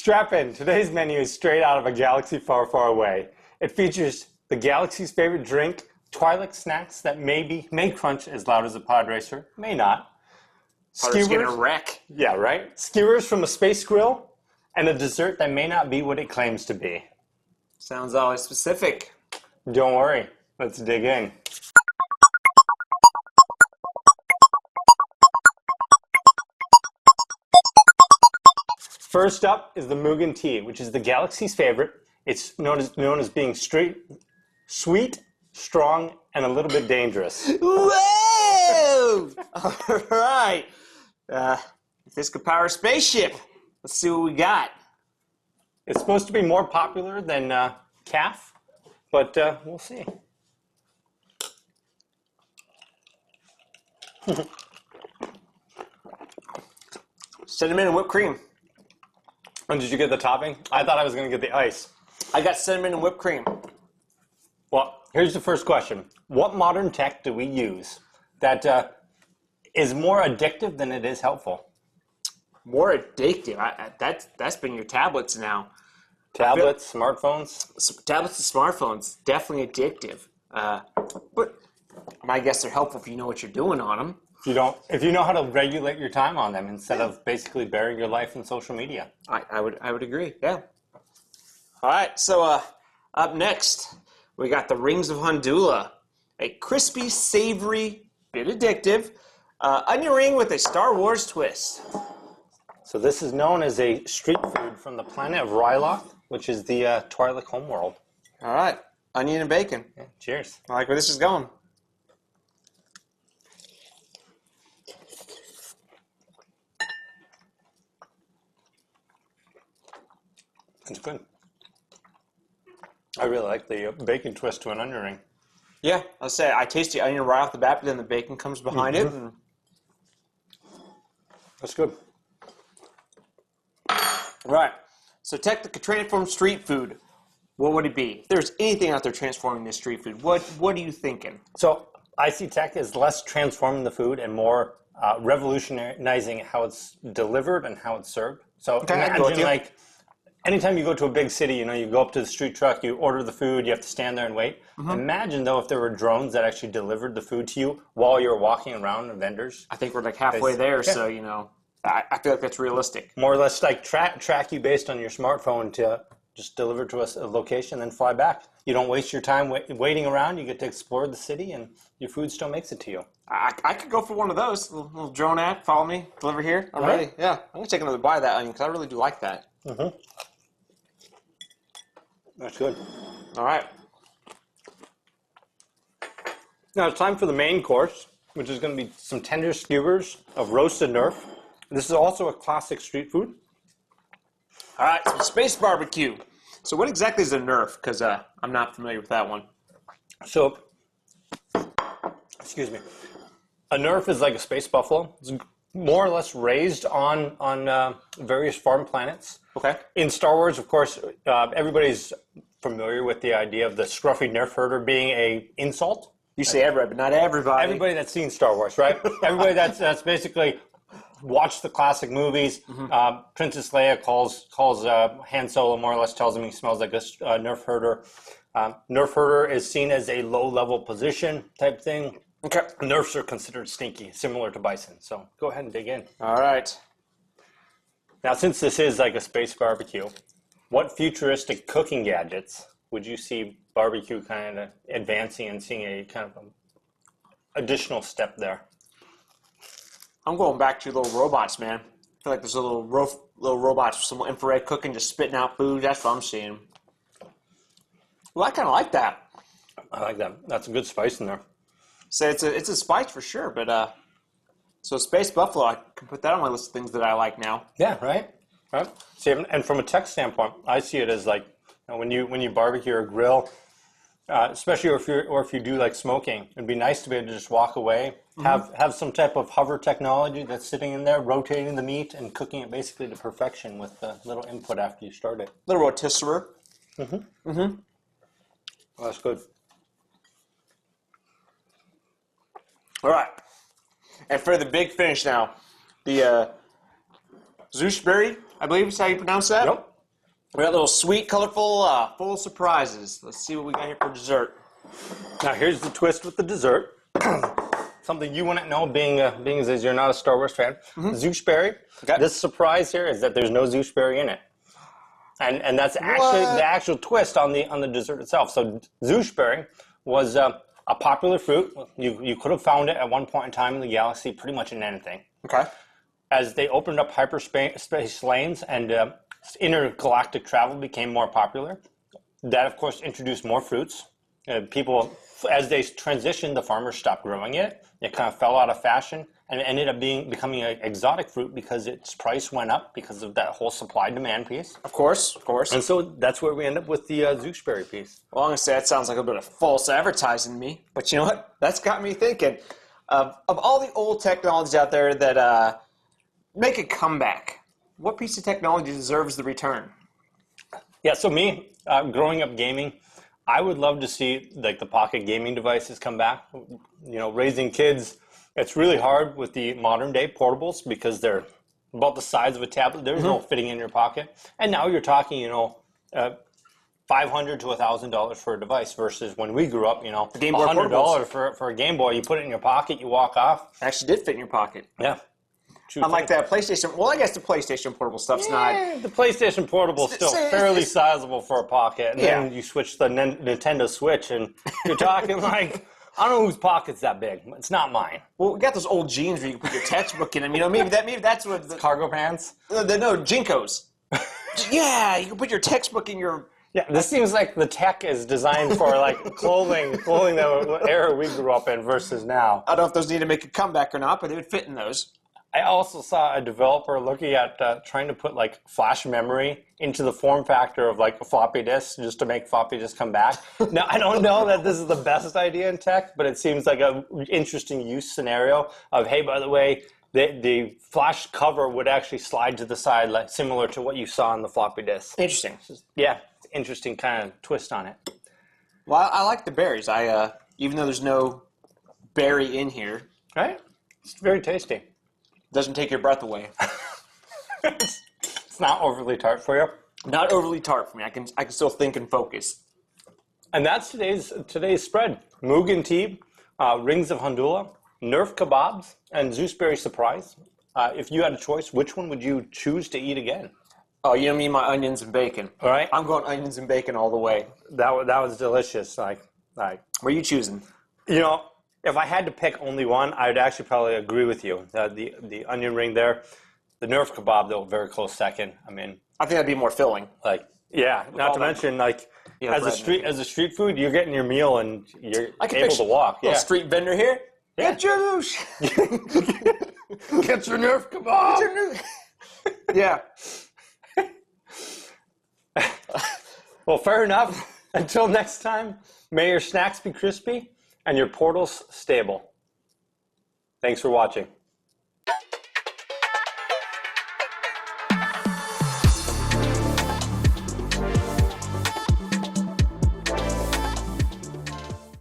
Strap in. Today's menu is straight out of a galaxy far, far away. It features the galaxy's favorite drink, Twi'lek snacks that may crunch as loud as a pod racer, may not. Pod's gonna wreck. Yeah, right? Skewers from a space grill, and a dessert that may not be what it claims to be. Sounds always specific. Don't worry. Let's dig in. First up is the Moogan Tea, which is the galaxy's favorite. It's known as being sweet, strong, and a little bit dangerous. Whoa! All right. If this could power a spaceship, let's see what we got. It's supposed to be more popular than calf, but we'll see. Cinnamon and whipped cream. And did you get the topping? I thought I was going to get the ice. I got cinnamon and whipped cream. Well, here's the first question. What modern tech do we use that is more addictive than it is helpful? More addictive. That's been your tablets now. Tablets, smartphones? Tablets and smartphones, definitely addictive. But I guess they're helpful if you know what you're doing on them. If you know how to regulate your time on them instead of basically burying your life in social media. I would agree, yeah. All right, so up next, we got the Rings of Hyndulla, a crispy, savory, bit addictive onion ring with a Star Wars twist. So this is known as a street food from the planet of Ryloth, which is the Twi'lek homeworld. All right, onion and bacon. Yeah, cheers. I like where this is going. It's good. I really like the bacon twist to an onion ring. Yeah, I'll say I taste the onion right off the bat, but then the bacon comes behind it. And... That's good. Right. So tech that could transform street food. What would it be? If there's anything out there transforming this street food, what are you thinking? So I see tech as less transforming the food and more revolutionizing how it's delivered and how it's served. So imagine like anytime you go to a big city, you go up to the street truck, you order the food, you have to stand there and wait. Mm-hmm. Imagine though if there were drones that actually delivered the food to you while you're walking around the vendors. I think we're like halfway there, so I feel like that's realistic. More or less like track you based on your smartphone to just deliver to us a location, then fly back. You don't waste your time waiting around. You get to explore the city, and your food still makes it to you. I could go for one of those. A little drone app, follow me, deliver here. I'm ready. Yeah, I'm going to take another bite of that onion because I really do like that. Mm-hmm. That's good. All right. Now it's time for the main course, which is going to be some tender skewers of roasted Nerf. This is also a classic street food. All right, so space barbecue. So what exactly is a Nerf? Because I'm not familiar with that one. So, excuse me. A Nerf is like a space buffalo. It's more or less raised on various farm planets. Okay. In Star Wars, of course, everybody's familiar with the idea of the scruffy Nerf herder being an insult. You say everybody, but not everybody. Everybody that's seen Star Wars, right? Everybody that's basically watched the classic movies. Mm-hmm. Princess Leia calls Han Solo, more or less tells him he smells like a Nerf herder. Nerf herder is seen as a low-level position type thing. Okay. Nerfs are considered stinky, similar to bison. So go ahead and dig in. All right. Now, since this is like a space barbecue, what futuristic cooking gadgets would you see barbecue kind of advancing and seeing a kind of additional step there? I'm going back to little robots, man. I feel like there's a little robots with some infrared cooking, just spitting out food. That's what I'm seeing. Well, I kind of like that. I like that. That's a good spice in there. So it's a spice for sure, but so space buffalo, I can put that on my list of things that I like now. Yeah, right. See, and from a tech standpoint, I see it as like when you barbecue or grill, especially if you do like smoking, it'd be nice to be able to just walk away, mm-hmm. have some type of hover technology that's sitting in there, rotating the meat and cooking it basically to perfection with the little input after you start it. Little rotisserie. Mm-hmm. Mm-hmm. Well, that's good. All right. And for the big finish now, the Zoochberry, I believe is how you pronounce that? Yep. We got little sweet, colorful, full surprises. Let's see what we got here for dessert. Now here's the twist with the dessert. Something you wouldn't know, being as you're not a Star Wars fan. Zoochberry. Okay. This surprise here is that there's no Zoochberry in it, and that's actually the actual twist on the dessert itself. So Zoochberry was a popular fruit. You could have found it at one point in time in the galaxy, pretty much in anything. Okay. As they opened up hyperspace lanes and intergalactic travel became more popular, that of course introduced more fruits. People, as they transitioned, the farmers stopped growing it. It kind of fell out of fashion and it ended up becoming an exotic fruit because its price went up because of that whole supply-demand piece. Of course, of course. And so that's where we end up with the Zoochberry piece. Well, I'm going to say that sounds like a bit of false advertising to me. But you know what? That's got me thinking. Of all the old technologies out there that make a comeback, what piece of technology deserves the return? Yeah, so me, growing up gaming, I would love to see like the pocket gaming devices come back. You know, raising kids, it's really hard with the modern day portables because they're about the size of a tablet. There's no fitting in your pocket. And now you're talking, you know, $500 to $1,000 for a device versus when we grew up, you know, $100 for a Game Boy. You put it in your pocket, you walk off. It actually did fit in your pocket. Yeah. Unlike that PlayStation, well, I guess the PlayStation Portable stuff's not. The PlayStation Portable is still fairly sizable for a pocket. And then you switch the Nintendo Switch, and you're talking like, I don't know whose pocket's that big. It's not mine. Well, we got those old jeans where you can put your textbook in them. You know, maybe that's what the cargo pants. No, Jinkos. Yeah, you can put your textbook in your. Yeah, this seems like the tech is designed for like clothing the era we grew up in versus now. I don't know if those need to make a comeback or not, but they would fit in those. I also saw a developer looking at trying to put like flash memory into the form factor of like a floppy disk just to make floppy disk come back. Now, I don't know that this is the best idea in tech, but it seems like an interesting use scenario of, hey, by the way, the flash cover would actually slide to the side, like similar to what you saw on the floppy disk. Interesting. Yeah, interesting kind of twist on it. Well, I like the berries. Even though there's no berry in here. Right? It's very tasty. Doesn't take your breath away. It's not overly tart for you. Not overly tart for me. I can still think and focus. And that's today's spread. Moogan Tea, Rings of Hyndulla, Nerf Kabobs, and Zoochberry Surprise. If you had a choice, which one would you choose to eat again? Oh, you know me, my onions and bacon. All right. I'm going onions and bacon all the way. That was delicious. Like, what are you choosing? You know, if I had to pick only one, I'd actually probably agree with you. The onion ring there, the Nerf kebab though, very close second. I mean, I think that'd be more filling. Like, yeah. Not to mention, like, as a street food, you're getting your meal and you're able to walk. Little street vendor here. Yeah. Get your noosh. Get your Nerf kebab. Get your noosh. Yeah. Well, fair enough. Until next time, may your snacks be crispy and your portals stable. Thanks for watching.